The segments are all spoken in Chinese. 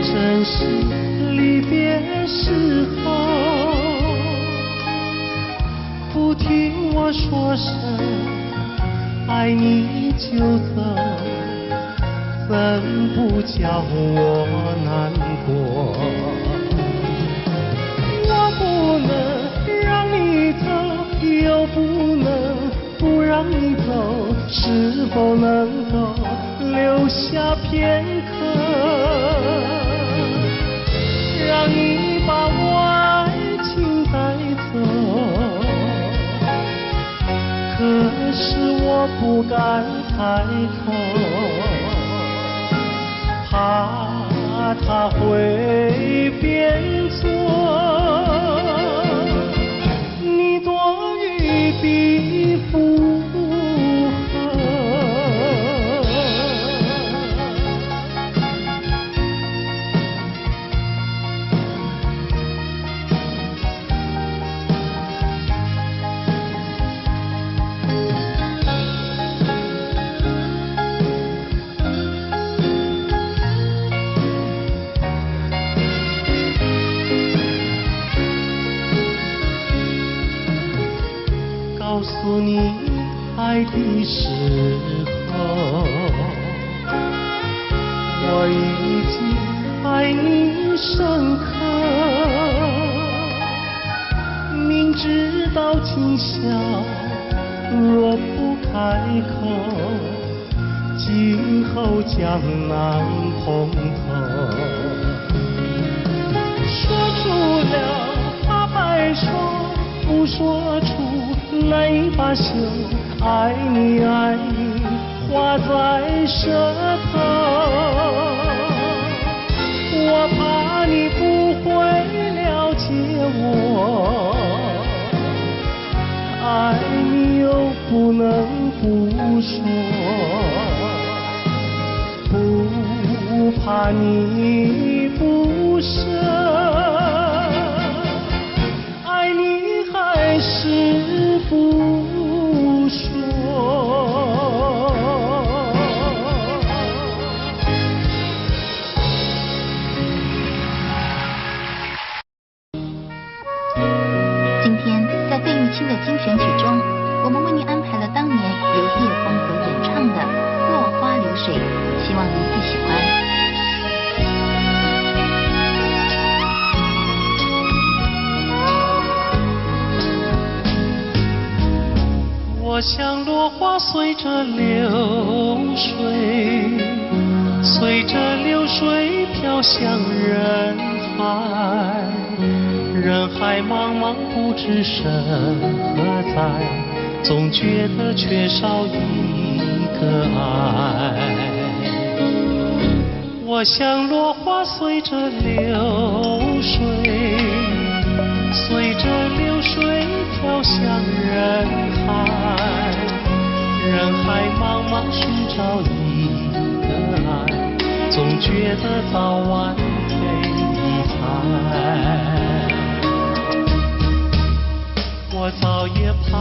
珍惜离别时候，不听我说声爱你就走，怎不叫我难过？我不能让你走，又不能不让你走，是否能够留下片刻，让你把我爱情带走？可是我不敢抬头，怕他会变作你多余的附和。告诉你爱的时候，我已经爱你深刻，明知道今宵若不开口，今后将难碰头。说出了怕白说，不说出难以罢休，爱你爱你画在舌头，我怕你不会了解我，爱你又不能不说，不怕你不舍，爱你还是不说。今天在费玉清的精选曲中，我们为您安排了当年由叶枫所演唱的《落花流水》，希望您会喜欢。我像落花随着流水，随着流水飘向人海，人海茫茫不知身何在，总觉得缺少一个爱。我像落花随着流水，随着流水飘向人海，人海茫茫寻找一个爱，总觉得早晚被你猜。我早也徘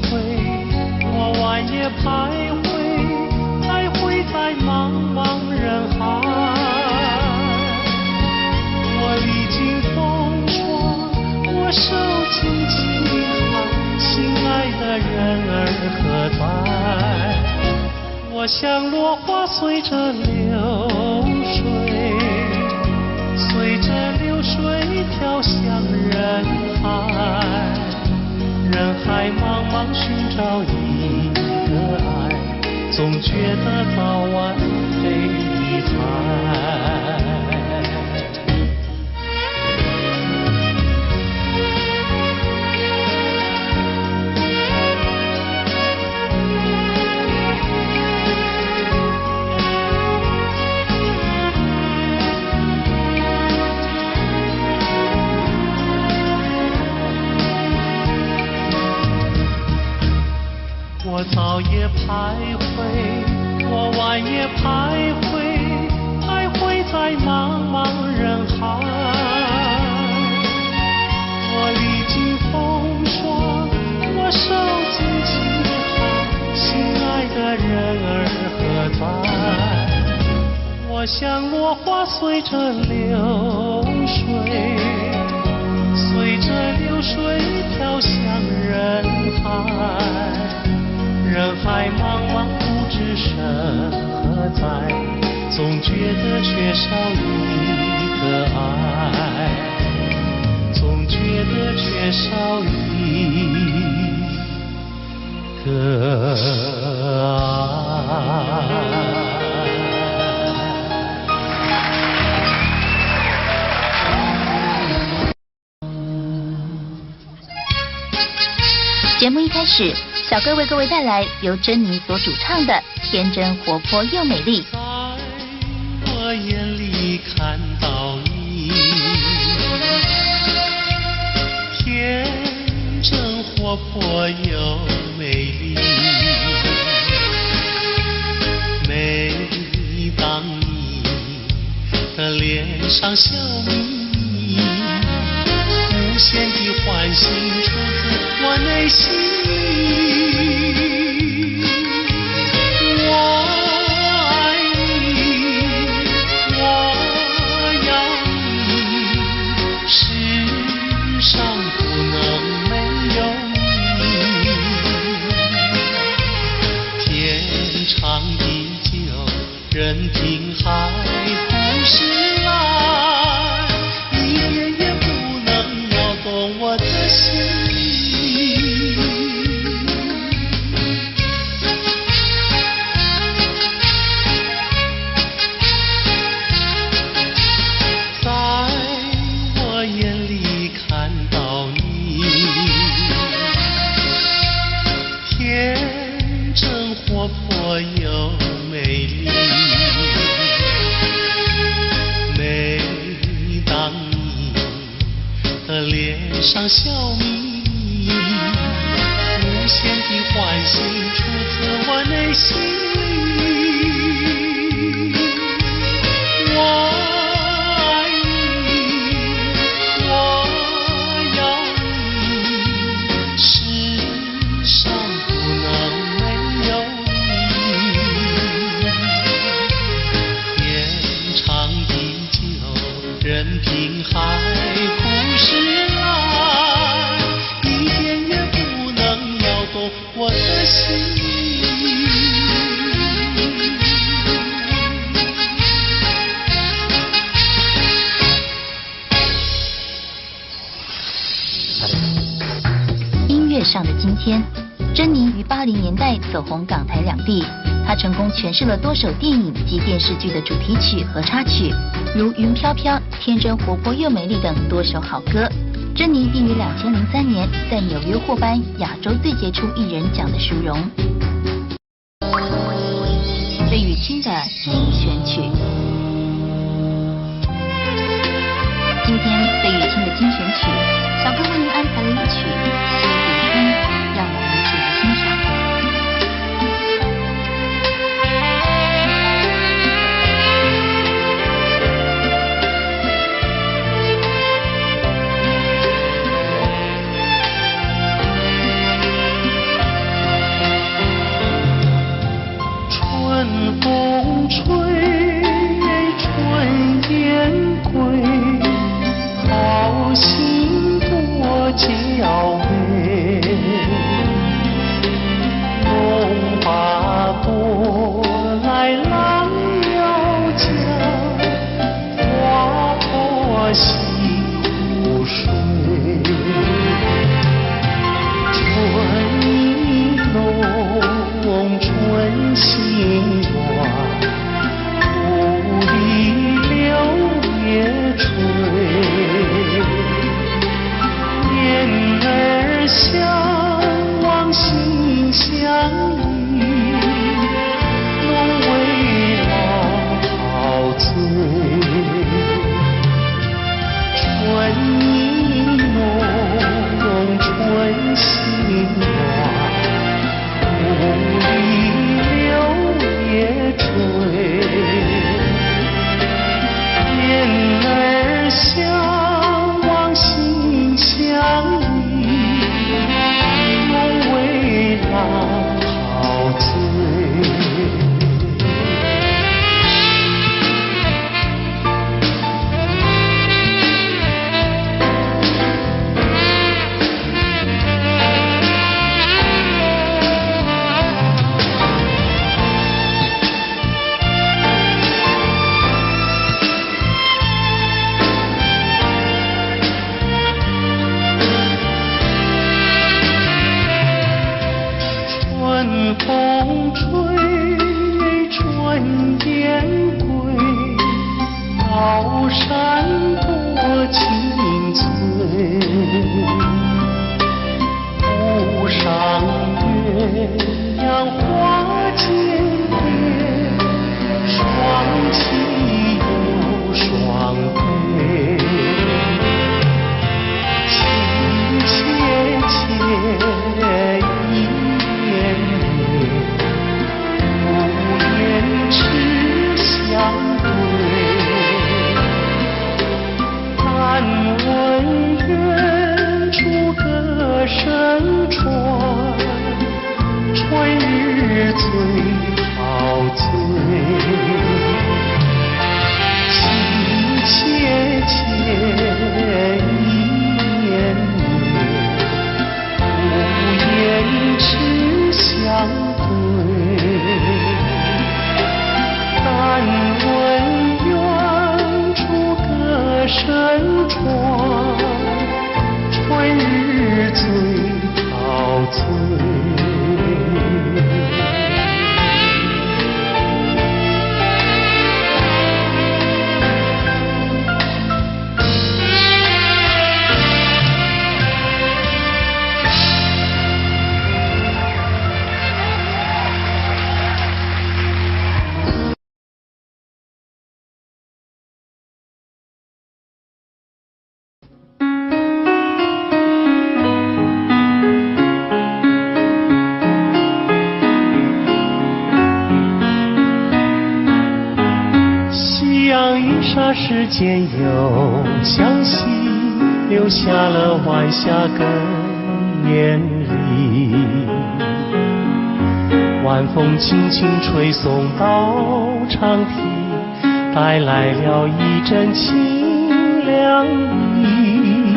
徊，我晚也徘徊，徘徊在茫茫人海。我历经风霜，我受尽饥寒，心爱的人儿何在？我像落花随着流水，随着流水飘向人海，人海茫茫寻找一个爱，总觉得早晚被你猜。我早也徘徊，我晚也徘徊，徘徊在茫茫人海。我历经风霜，我受尽饥寒，心爱的人儿何在？我像落花随着流水，随着流水飘向人海，人海茫茫不知身何在，总觉得缺少一个爱，总觉得缺少一个爱。节目一开始，小哥为各位带来由珍妮所主唱的《天真活泼又美丽》。在我眼里看到你，天真活泼又美丽。每当你的脸上笑眯眯，无限的欢喜出自我内心。我爱你，我要你，世上不能没有你。天长地久，任凭海枯石烂，一点也不能摇动我的心。又美丽，每当你的脸上笑眯眯，无限的欢喜出自我内心。我爱你，我要你，世上不能没有任凭海枯石烂，一点也不能摇动我的心。音乐上的今天，珍妮于80年代走红港台两地。她成功诠释了多首电影及电视剧的主题曲和插曲，如《云飘飘》《天真活泼又美丽》等多首好歌。珍妮并于2003年在纽约获颁亚洲最杰出艺人奖的殊荣。费玉清的精选曲，今天费玉清的精选曲，小哥为您安排了一曲《苏比春》，让我们一起来欣赏。春风吹，春燕归，好心多娇媚。龙把舵来郎要将，花破西湖水。春意浓，春心暖，不离六月吹。燕儿相望心相依，龙为浪陶醉。山多青翠，湖上鸳鸯花间蝶，双栖又双飞，情切切意绵绵，无言痴相对。但闻远处歌声传，春日最陶醉。情切切意绵绵，无言痴相对。但闻远处歌声传，春日最陶醉。霎时间又向西，留下了晚霞更艳丽。晚风轻轻吹送到长堤，带来了一阵清凉意。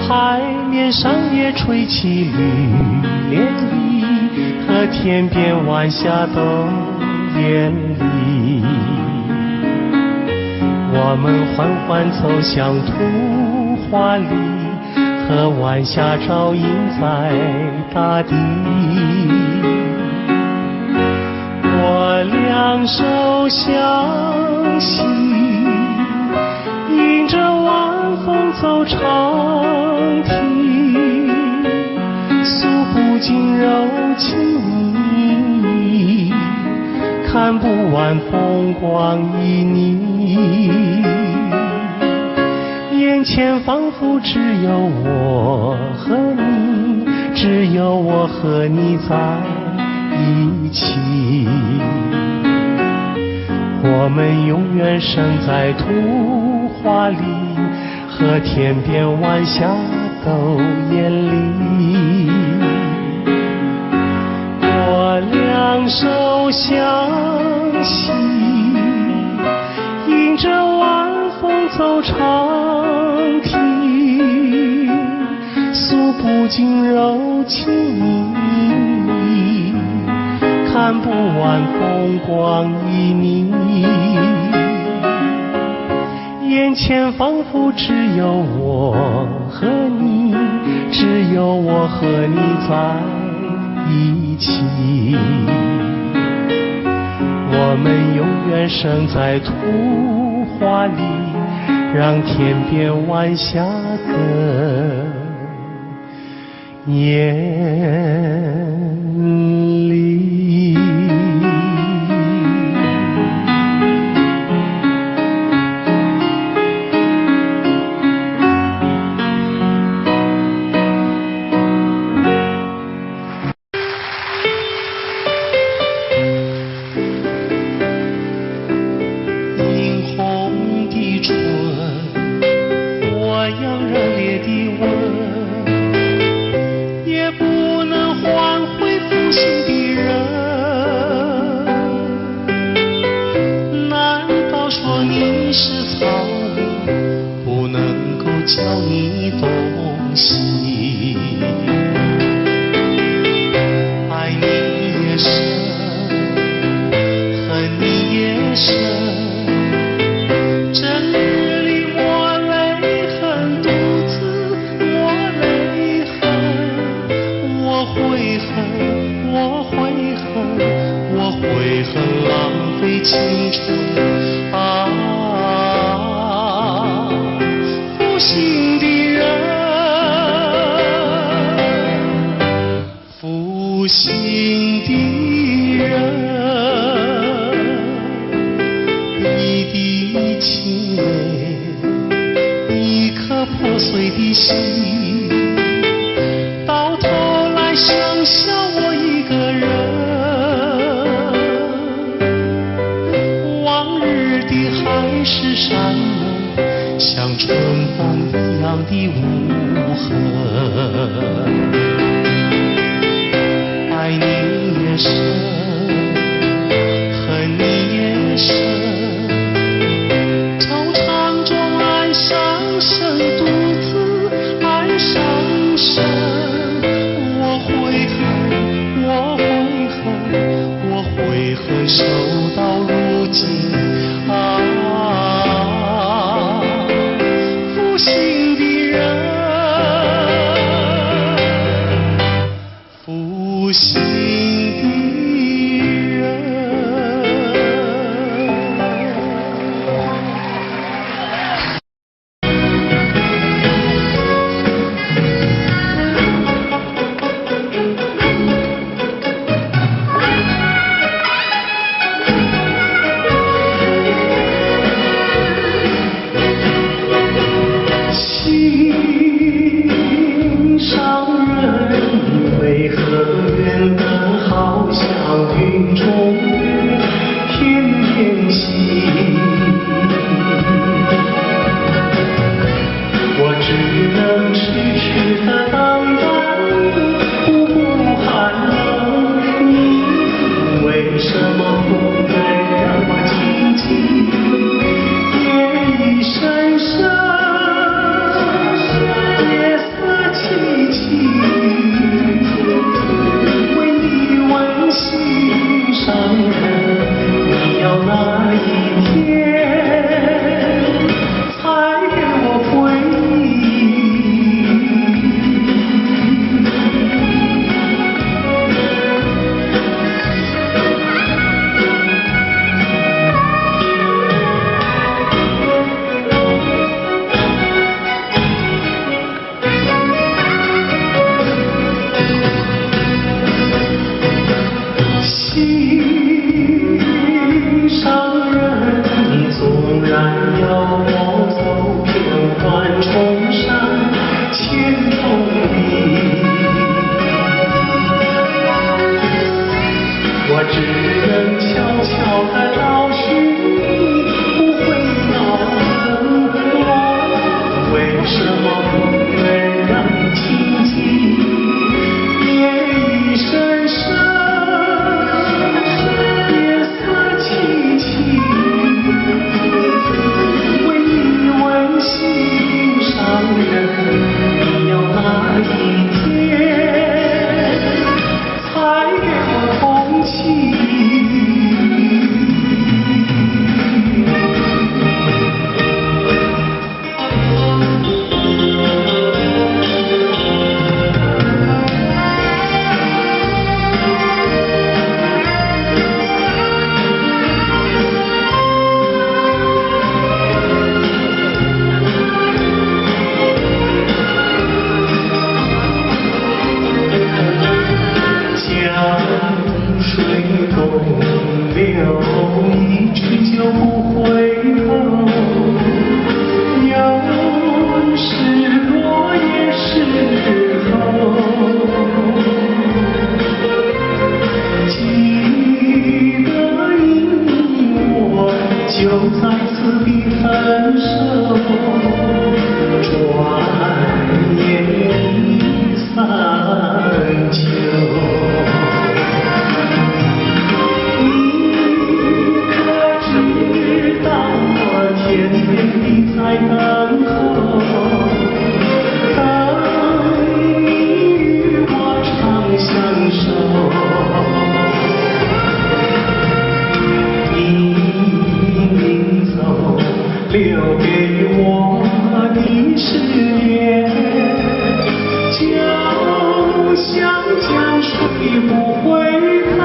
海面上也吹起绿涟漪，和天边晚霞都艳丽。我们缓缓走向图画里，和晚霞照映在大地。我两手相携，迎着晚风走长堤，诉不尽柔情蜜，看不完风光旖旎。眼前仿佛只有我和你，只有我和你在一起。我们永远生在图画里，和天边晚霞都艳丽。我两手相携，迎着晚风走长堤，诉不尽柔情蜜，看不完风光旖旎。眼前仿佛只有我和你，只有我和你在一起。我们永远生在图画里，让天边晚霞更艳丽。青春啊。情泪，一颗破碎的心，到头来剩下我一个人。往日的海誓山盟，像春风一样的无痕。爱你也深，恨你也深。惆怅中暗伤神，独自暗伤神。我悔恨，我悔恨，我悔恨，守到如今啊，负心的人，负心的人。心上人，为何远得好像云中月，偏偏西？我只能痴痴地等待，不顾寒冷。你为什么不能让我静静？夜已深深，夜色凄凄，为你温馨上人，你要哪一天才给我回忆？心上人，纵然要我走遍万重山，千重壁，我只能悄悄地找寻你，不会恼恨我。为什么不能让你静静？夜已深深，夜色凄凄，为你温馨上人，你要哪一天才给我空气？江水东流，一去就不回头。有时落也是后，记得你我就在此地分手，转眼已散秋。天天地在等候，等你与我长相守。你临走，留给我的誓言，就像江水不回头。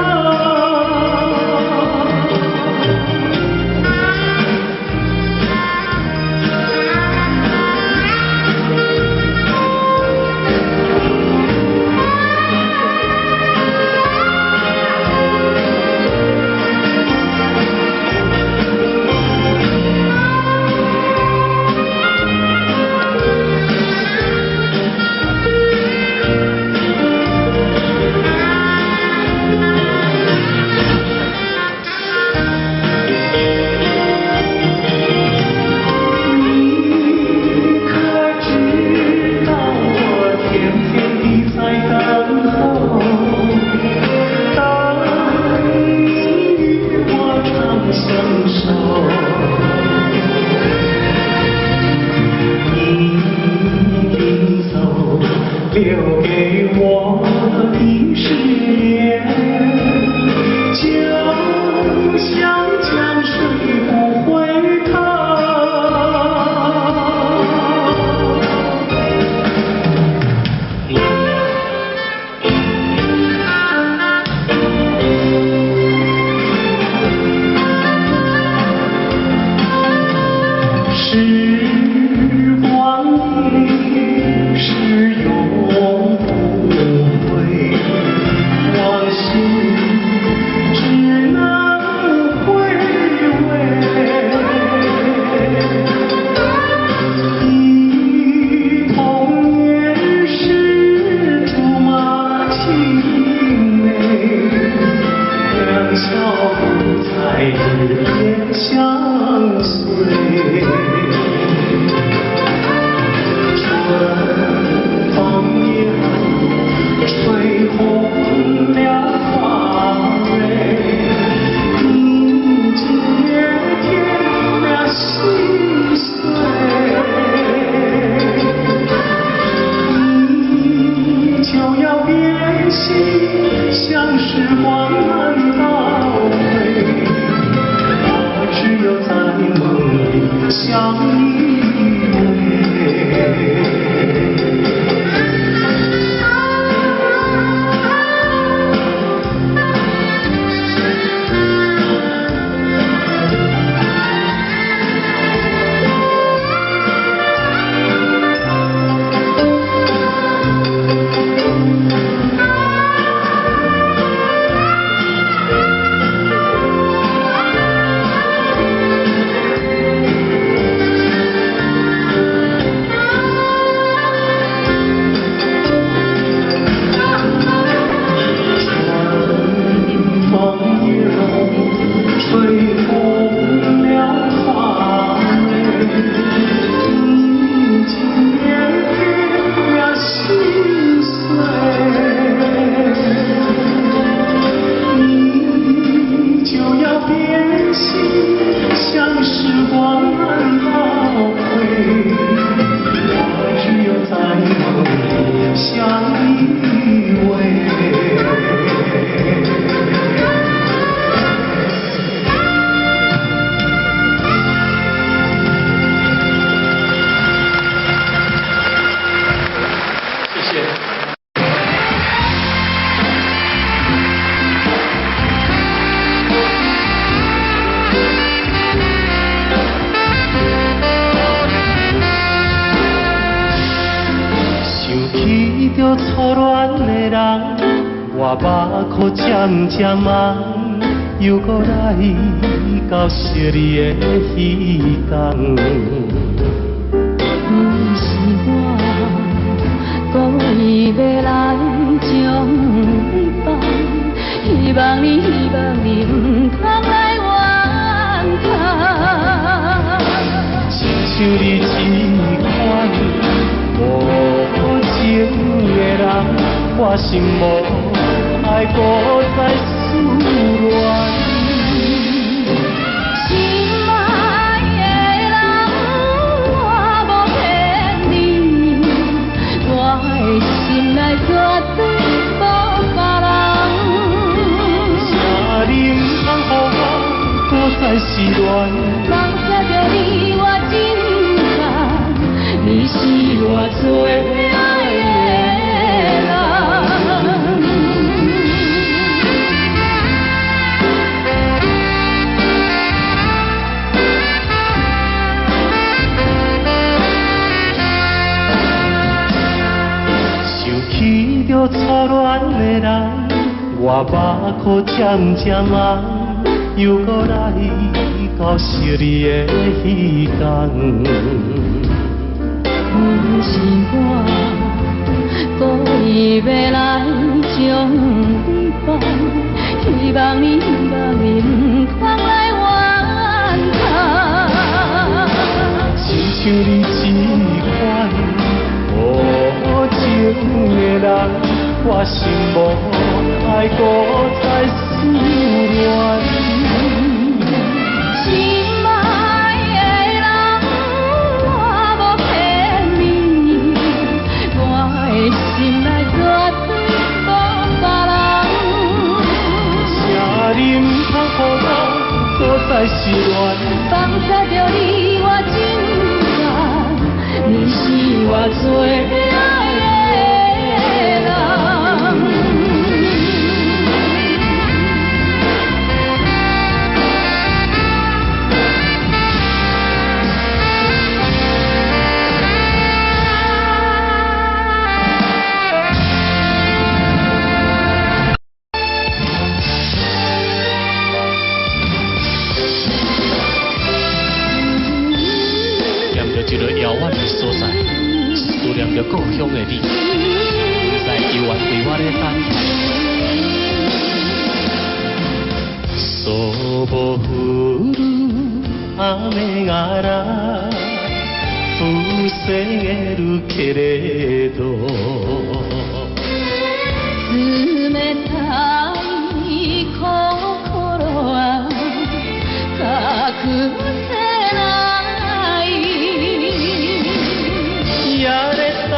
时光一逝永不回，往事只能回味。忆童年时竹马青梅，两小无猜日夜相随。春风又吹红了花蕊，你今夜添了心碎。你就要变心，像时光难倒回。我只有在梦里相依偎。像时光难倒回，我只有在梦里相依偎。谢谢。着初恋的人，我目眶渐渐红，又搁来到惜你的彼天。不是我故意要来将你放，希望你唔通来怨叹。亲像你这款无情的人，我心无爱搁再思恋。心爱的人，我无骗你，我的心内绝对无别人。请你唔通予我搁再失恋。放下着你，我真甘，你是我最爱的人。想起着初恋的人，我目眶渐渐红，又搁来到惜你的彼天。不是我故意要来将你放，希望你唔通来怨叹。亲像你这款无情的人，我心无爱搁再思恋。心爱的人，我无骗你，我的心内绝对无别人。请你唔通予我搁再失恋。放下着你，我真甘，你是我最爱的人。一个遥远的所在，思念着故乡的你，在幽暗为我的等待。そぼ降る雨がら防げるけれど冷たい心は隠せないやれた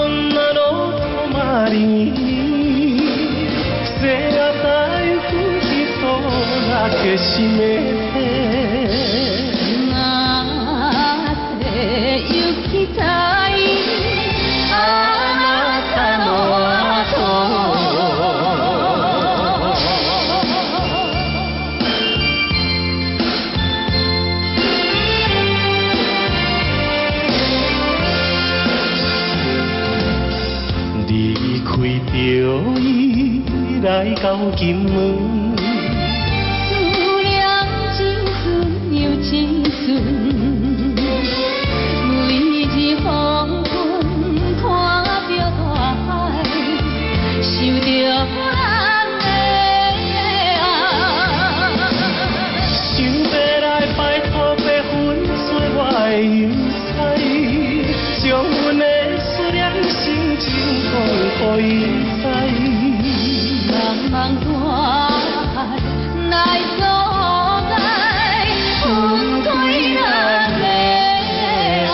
女の泊まりに背がたゆく人だけ閉めてなぜ行きたいあなたの後离开就已来到金门。思量真纯又真纯，每日黄昏看着大海，想着咱的爱。想要来拜托白云做我的邮差，将阮的思念心情讲予伊知。茫茫大海来阻碍分开咱的爱。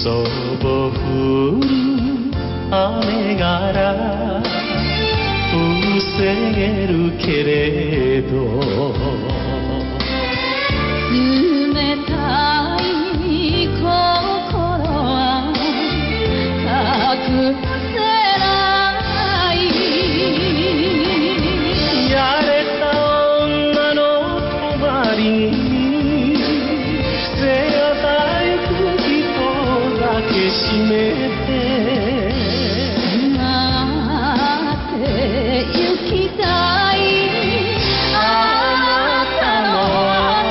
そぼ降る雨がら防げるけれど冷たい心は隠せないやれた女の泊まりに背がたゆく人だけ閉めてなぜ行きたいあなたの後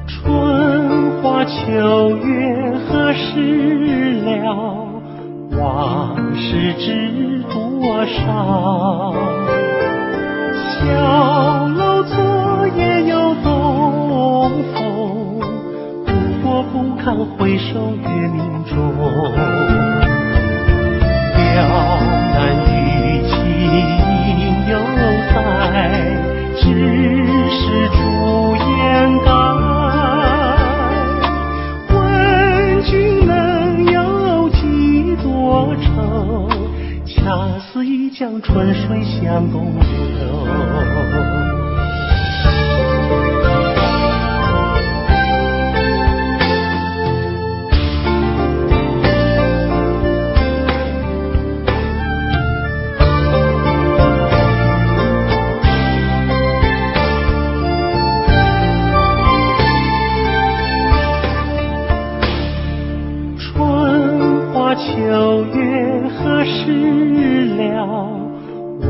春花秋月何时了？往事知多少？小楼昨夜又东风，不过不堪回首月明中。了难于情犹在，只是朱颜改。问君能有几多愁？恰似一江春水向东流。秋月何时了？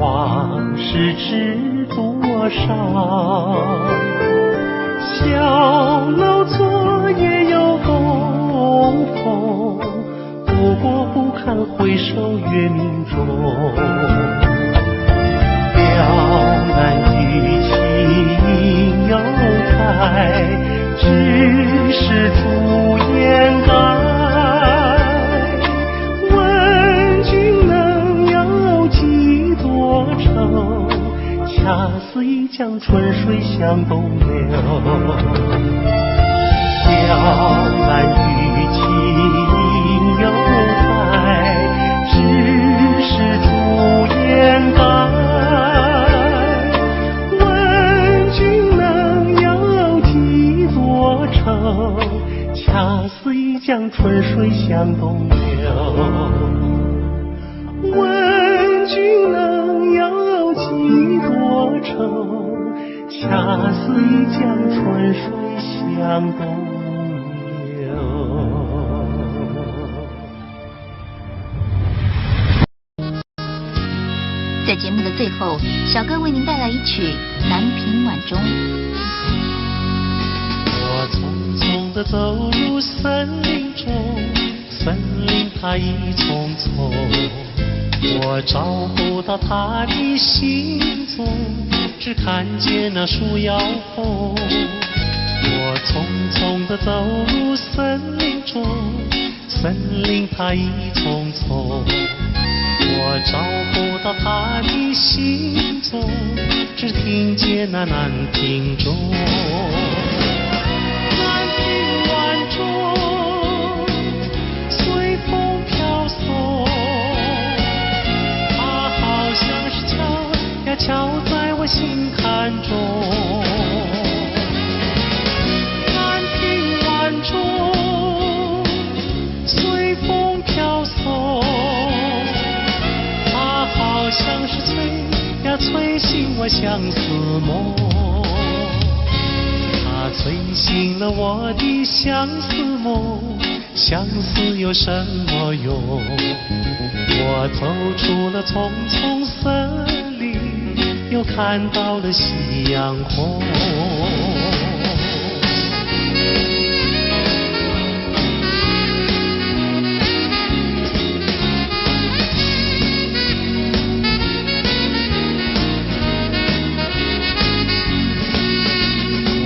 往事知多少？小楼昨夜又东风，不过不堪回首月明中。了难于情犹在，只是朱颜改。恰似一江春水向东流。飘来雨情犹在，只是朱颜改。问君能有几多愁？恰似一江春水向东流。问君能有几多愁？恰似一江春水向东流。在节目的最后，小哥为您带来一曲《南屏晚钟》。我匆匆地走入森林中，森林它一丛丛，我找不到它的行踪，只看见那树摇红。我匆匆地走入森林中，森林它一丛丛，我找不到它的行踪，只听见那南屏钟。南屏晚钟随风飘送，它好像是敲呀敲在我心坎中。南屏晚钟随风飘送，它好像是催呀催醒我相思梦。它催醒了我的相思梦，相思有什么用？我走出了丛丛森林，又看到了夕阳红。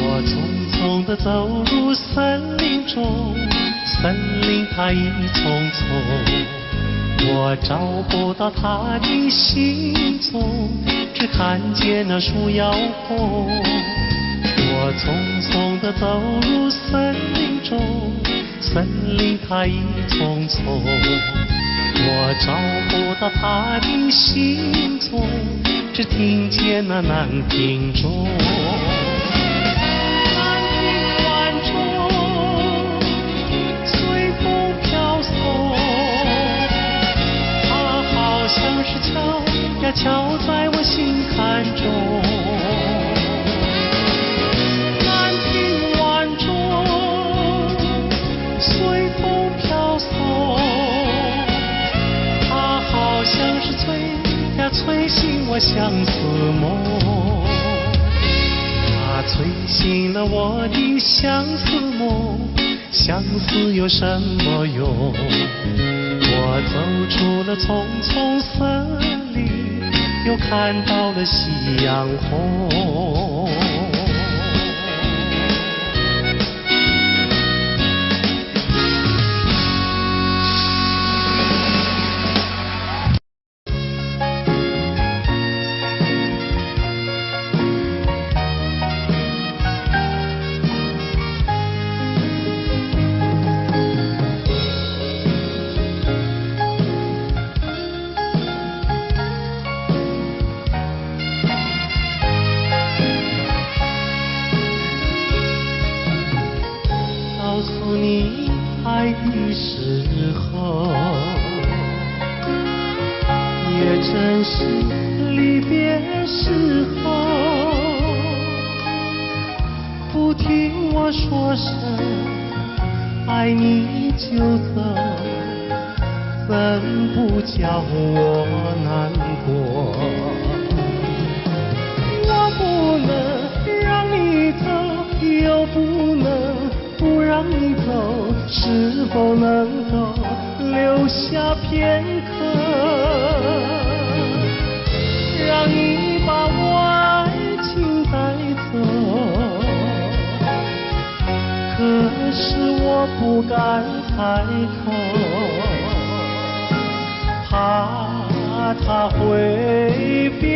我匆匆地走入森林中，森林它一丛丛，我找不到它的行踪，只看见那树摇红。我匆匆地走入森林中，森林它一丛丛，我找不到它的行踪，只听见那南屏钟。南屏晚钟随风飘送，它好像是敲呀敲在我心坎中。南屏晚钟随风飘送，它好像是催呀催醒我相思梦。它催醒了我的相思梦，相思有什么用？我走出了丛丛森林，又看到了夕阳红。告诉你爱的时候，也正是离别时候。不听我说声爱你就走，怎不叫我难过？我不能让你走，又不能不让你走，是否能够留下片刻，让你把我爱情带走？可是我不敢开口，怕它会变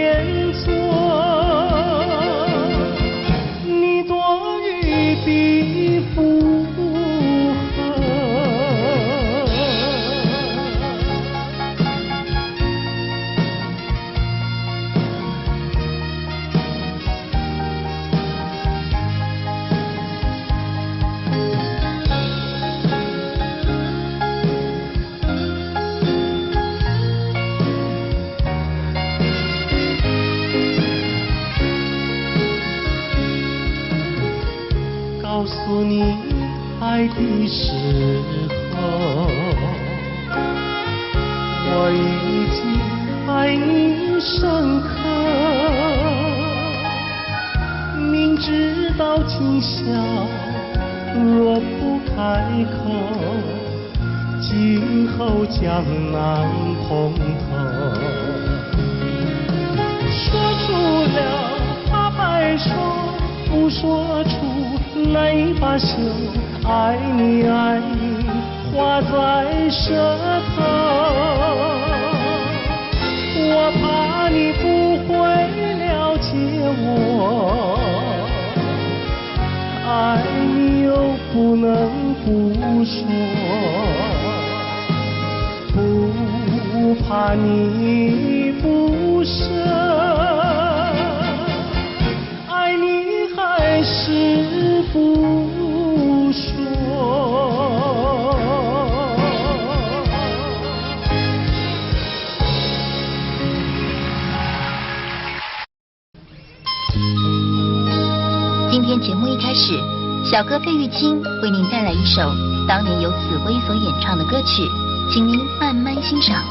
作爱的时候，我已经爱你深刻，明知道今宵若不开口，今后江难空透。说出了怕白首，不说出泪把羞，爱你爱你画在舌头，我怕你不会了解我，爱你又不能不说，不怕你不舍，爱你还是不说。今天节目一开始，小哥费玉清为您带来一首当年由紫薇所演唱的歌曲，请您慢慢欣赏。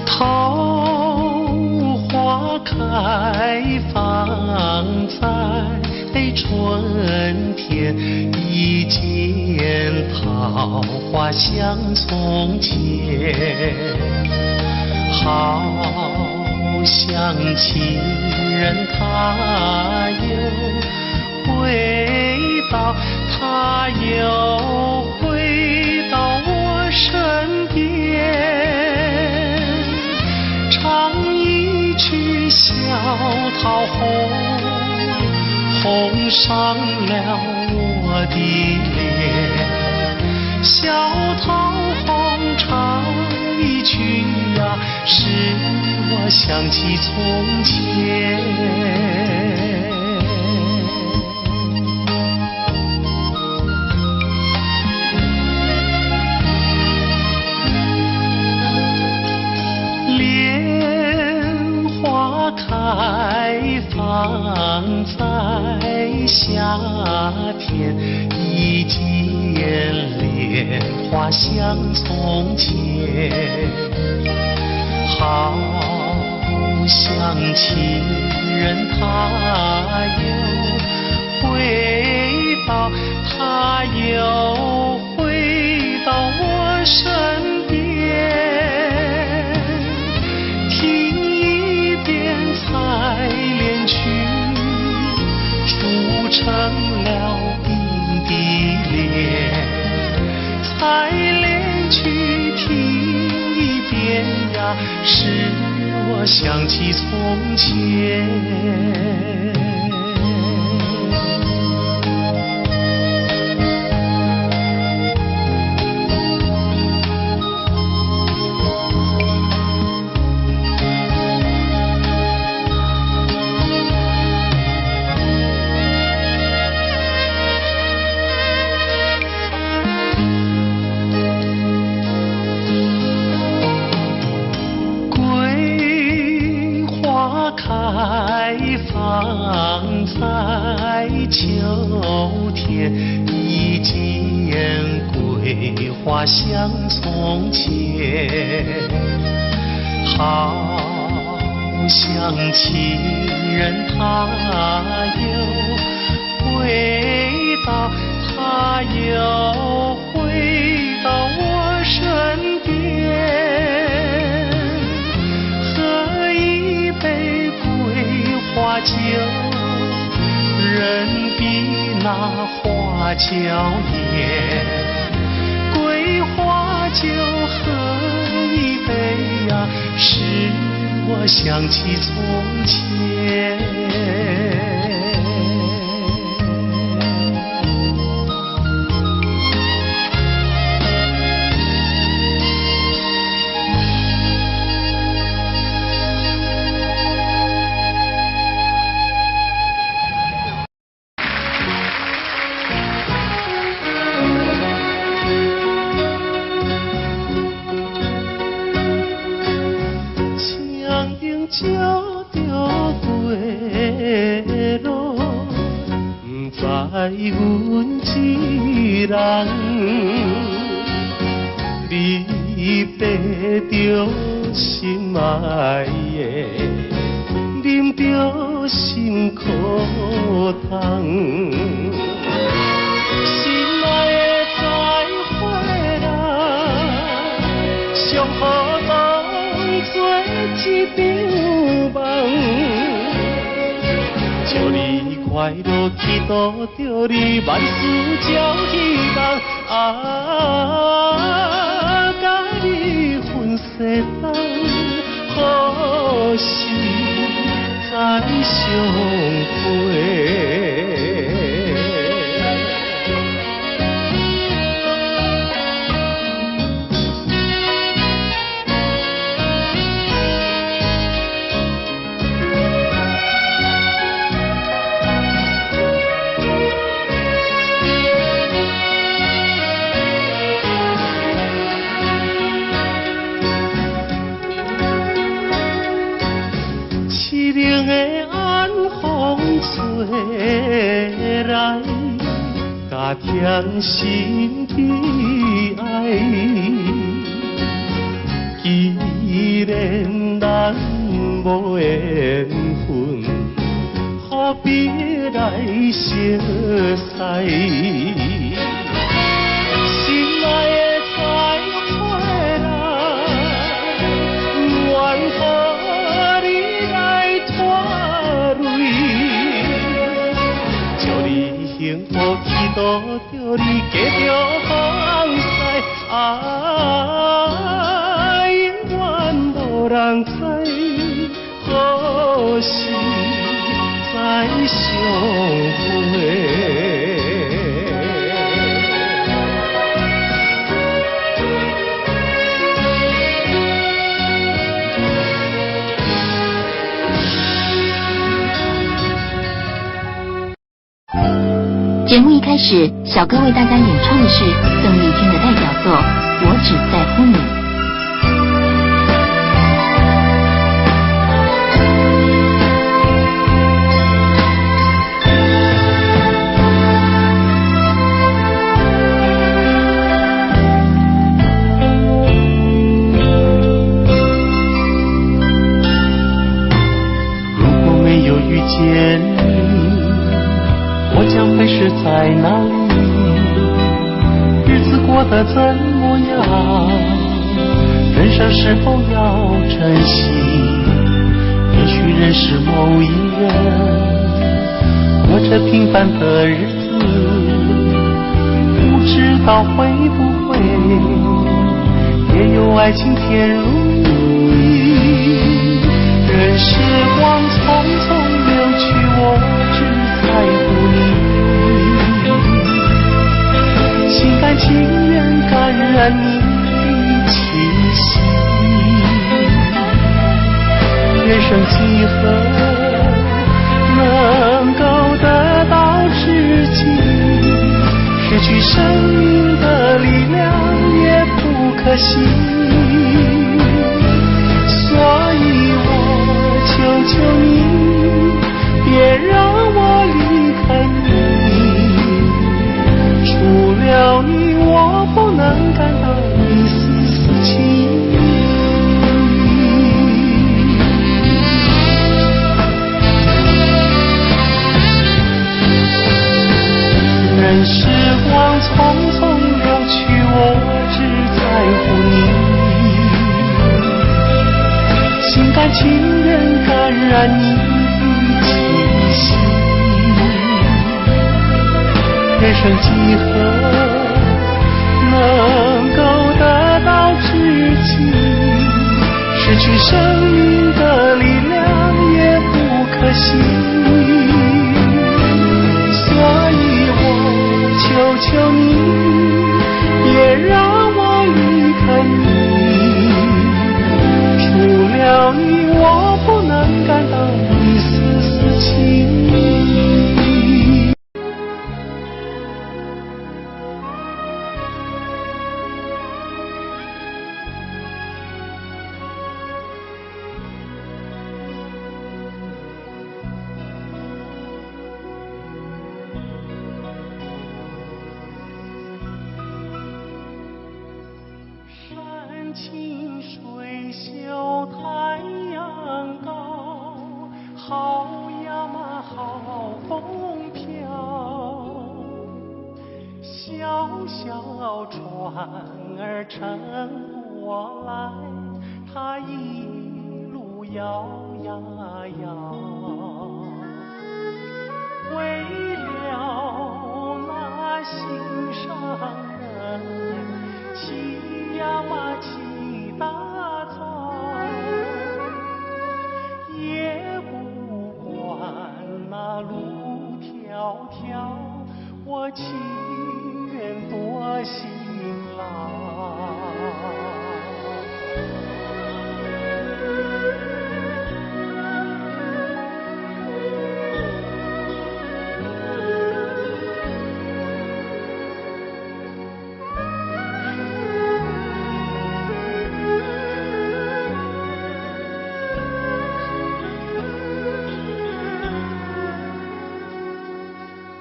桃花开放在春天，一见桃花像从前，好像情人他又回到，他又回到我身边，唱一曲小桃红，红上了我的脸，小桃红唱一曲呀，使我想起从前。莲花开放在夏天，一见莲花像从前，好像情人他又回到，他又回到我身边，听一遍采莲曲，铸成了冰的莲，采莲曲听一遍呀，使我想起从前。开放在秋天，一见桂花像从前，好像情人他又回到，他又回到我身边，喝一杯花酒，人比那花娇艳，桂花酒喝一杯呀，使我想起从前。路，不知阮一人，你爬着心爱的，啉着心苦汤。心爱的再会啦，上好当作一场梦。祝你快乐，祈祷着你万事照希望。甲你分世东，何时再相会？凄凉的晚风吹来，加添心悲哀。既然咱无缘分，何必来相识？心爱的再会啦，愿和你来拖累，祝你幸福，祈祷着你继续放肆。永远无人知，何时再相会？节目一开始，小哥为大家演唱的是邓丽君的代表作《我只在乎你》。如果没有遇见你，我将会是在哪里？日子过得怎么样？人生是否要珍惜？也许认识某一人，过着平凡的日子，不知道会不会也有爱情甜如蜜。任时光匆匆流去，我只在乎你，心甘情愿感染你的气息。人生几何能够得到知己？失去生命的力量也不可惜。所以我求求你，别让我离开你。除了你，我不能感到一丝丝情意。任时光匆匆流去，我只在乎你。心甘情愿感染你的气息。人生几何能够得到知己？失去生命的力量也不可惜。所以我求求你，别让我离开你。除了你，我不能感到一丝丝情意。风飘，小小船儿乘我来，它一路摇呀摇，为了那心上人，骑呀嘛骑大草，也不管那路迢迢，我情愿多辛劳。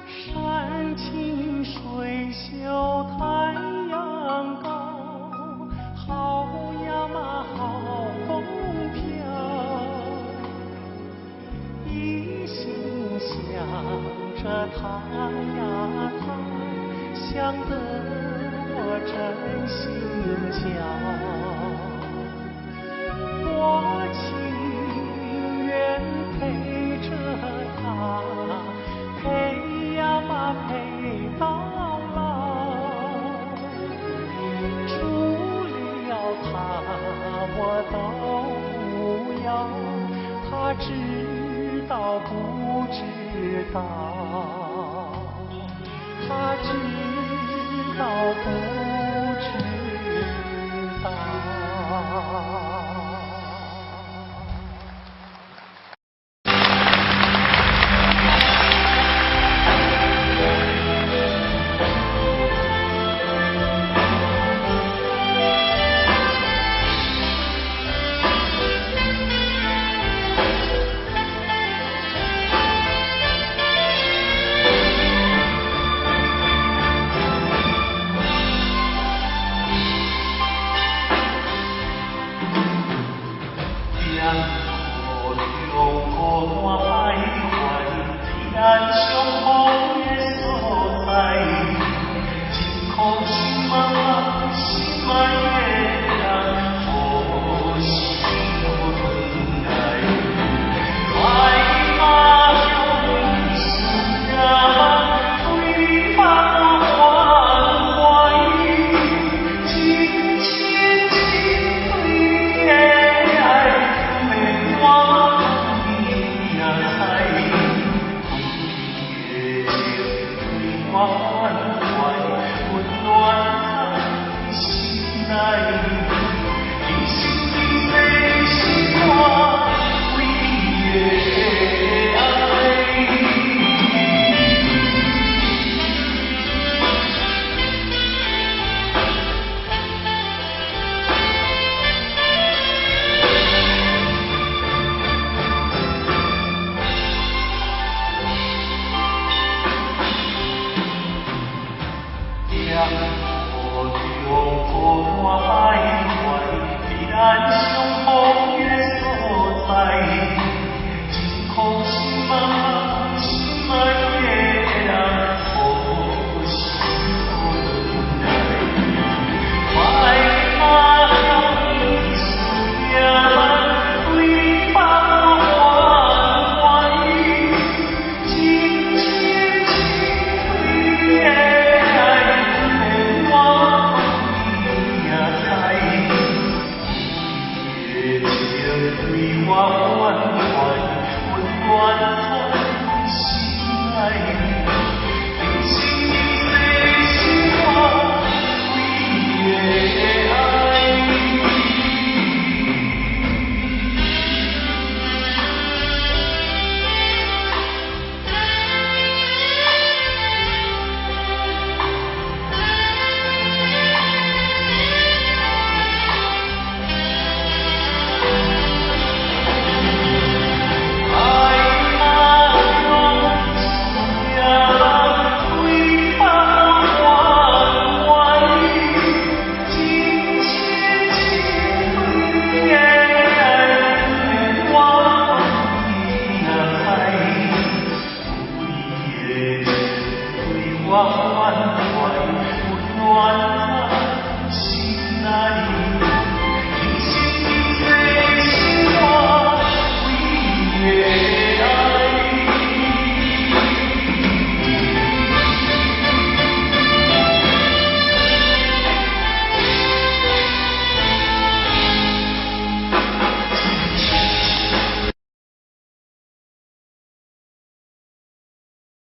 山清水秀太阳高，好呀嘛好风飘，一心想着他呀他，想得我真心焦。我情愿陪着他，陪呀嘛陪到老，除了他我都不要，他知道不知道？他知道不知道？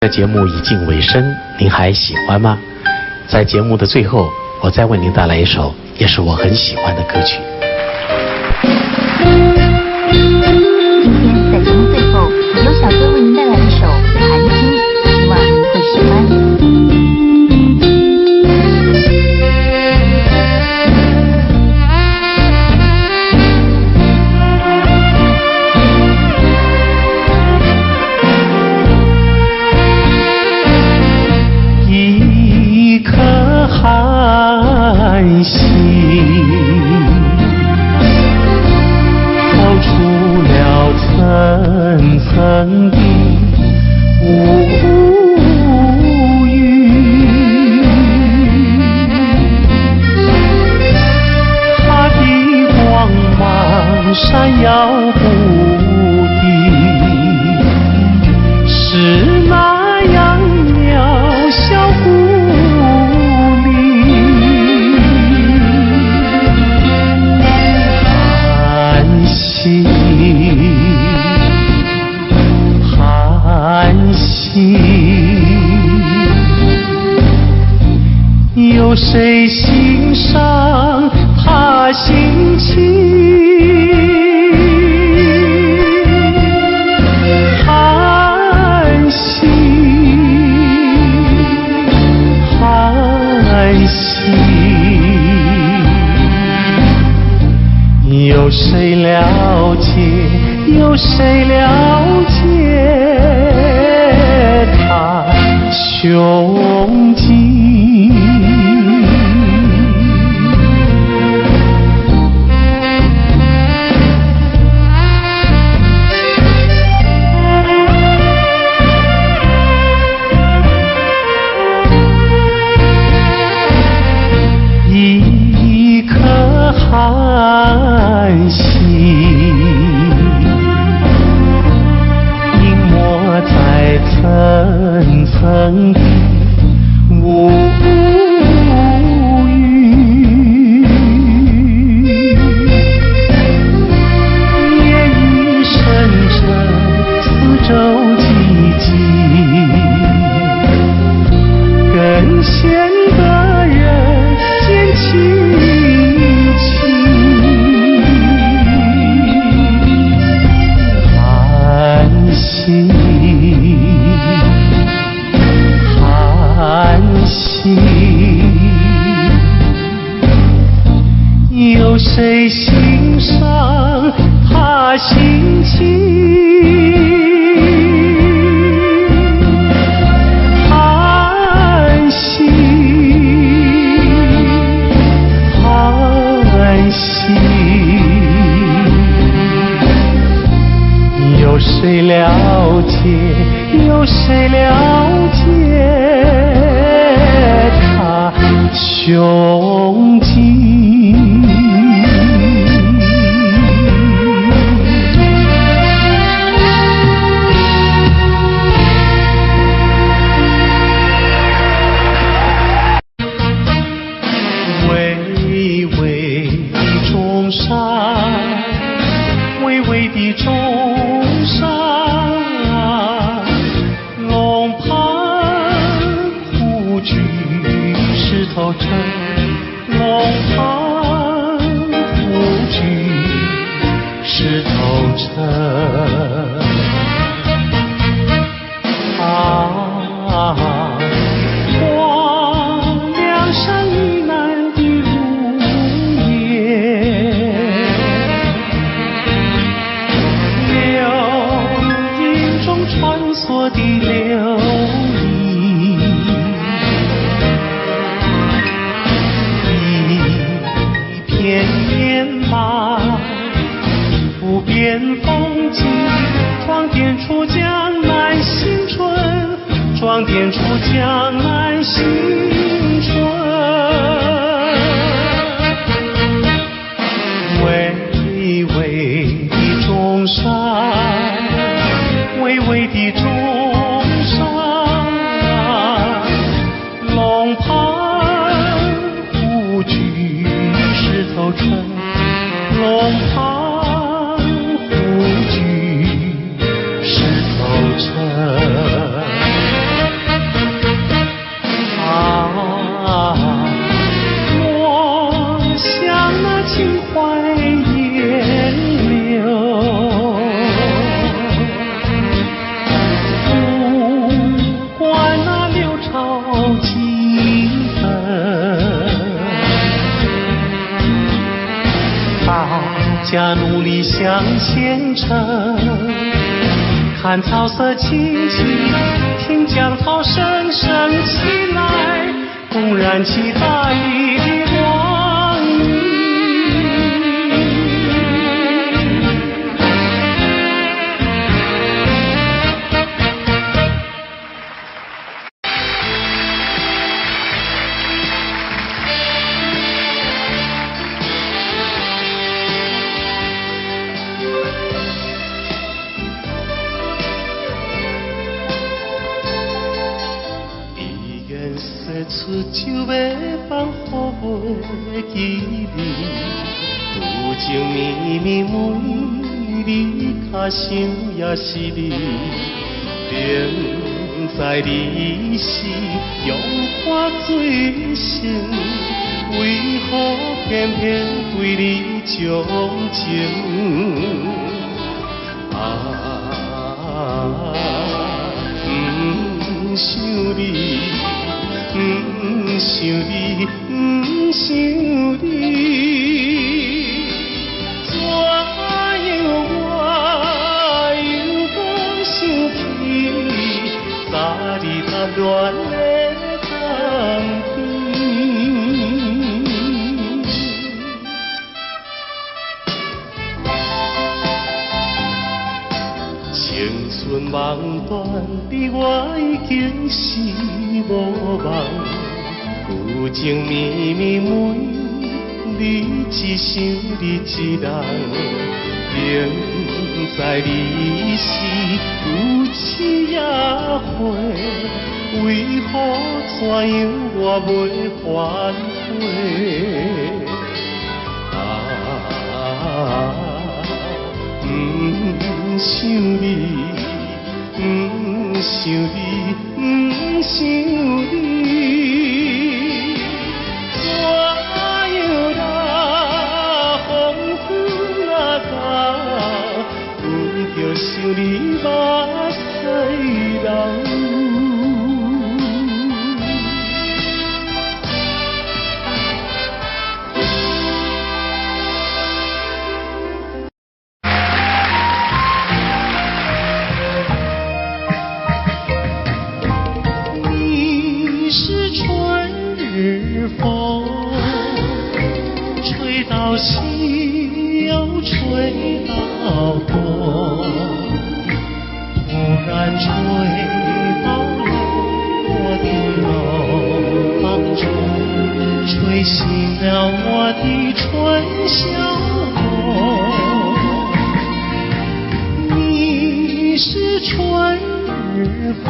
的节目已近尾声，您还喜欢吗？在节目的最后，我再为您带来一首也是我很喜欢的歌曲。今天在节目最后，由小哥为您带来一首《寒经》，希望您会喜欢。一颗寒心透出了层层的乌云，它的光芒闪耀不定，是那样渺小孤立。寒心，寒心，有谁欣赏他心情？寒心，寒心，有谁了解？有谁了解他胸襟？一颗寒心隐没在层层的乌云，夜已深沉，四周寂静，更显得人间凄清。寒心，寒心，有谁欣赏他心情？寒心，寒心，有谁了解？有谁了解他胸襟？巍巍的中山，巍巍的中山，龙盘虎踞石头城，龙盘虎踞石头城。黄梁山以南的如烟，流影中穿梭的流萤，一片片马，不变风景，装点出江南新春，装点出江南新春。巍巍的中山，巍巍的中山，龙盘虎踞石头城，龙盘虎踞石头城。家努力向前程。看草色青青，听江涛声声起来，公燃起大地的光明。出酒要放乎袂记你，有情绵绵每日脚想也是你，明知你是用花最深，为何偏偏对你钟情？不想你。不想你，不想你，怎样我又讲想起，早日谈恋的当天。青春梦断，你我已经是无望。有情绵绵每日只想你一人，明知你是有痴也火，为何怎样我袂反悔？不想你，不想你，不想你。想你目屎流。你是春日风，吹到西又吹到东。突然吹到了我的楼房中，吹醒了我的春晓梦。你是春日风，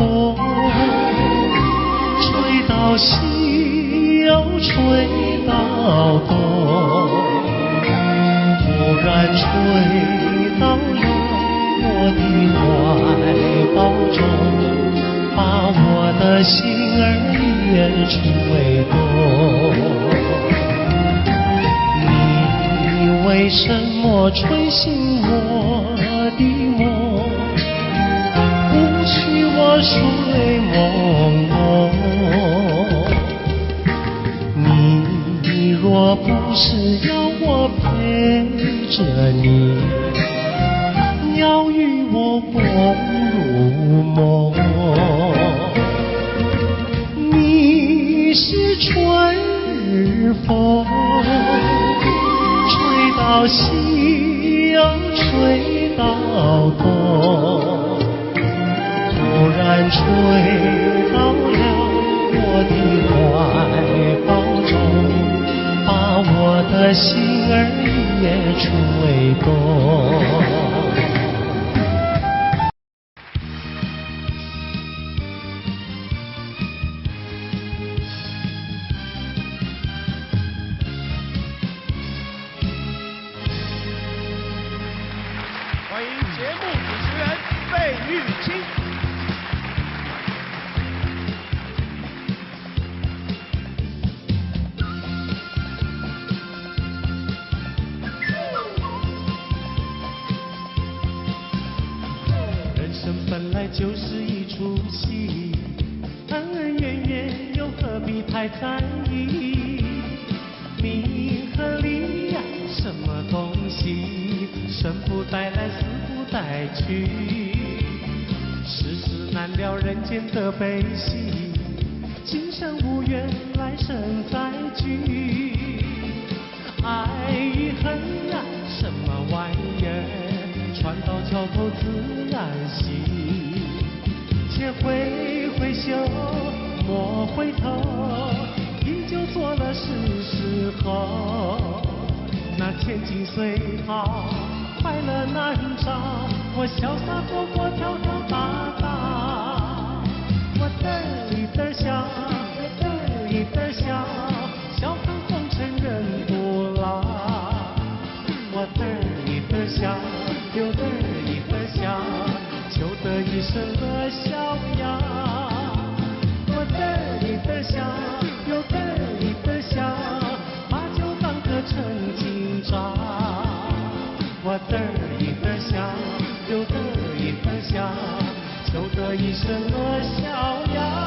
吹到西又吹到东，突然吹到了我的怀抱中，把我的心儿也吹动。你为什么吹醒我的梦，不许我睡朦胧？你若不是要我陪着你，要与我共入梦。你是春日风，吹到西又吹到东，突然吹到了我的怀抱中，把我的心儿也吹动。欢迎节目主持人费玉清。人生本来就是一出戏，恩恩怨怨又何必太在意？名和利呀，什么东西？生不带来，死不带去，世事难料人间的悲喜，今生无缘，来生再聚。爱与恨啊，什么玩意儿？船到桥头自然行。且挥挥袖，莫回头，饮酒作乐是时候。那千金随好，快乐难找，我潇洒活泼，跳跳打打。我嘚一嘚笑，嘚一嘚笑，笑看红尘人不老。我嘚一嘚笑，又嘚一嘚笑，求得一生乐逍遥。我嘚一嘚笑，又嘚一嘚笑，把酒当歌成今朝。我嘚一嘚笑，又嘚一嘚笑，求得一生乐逍遥。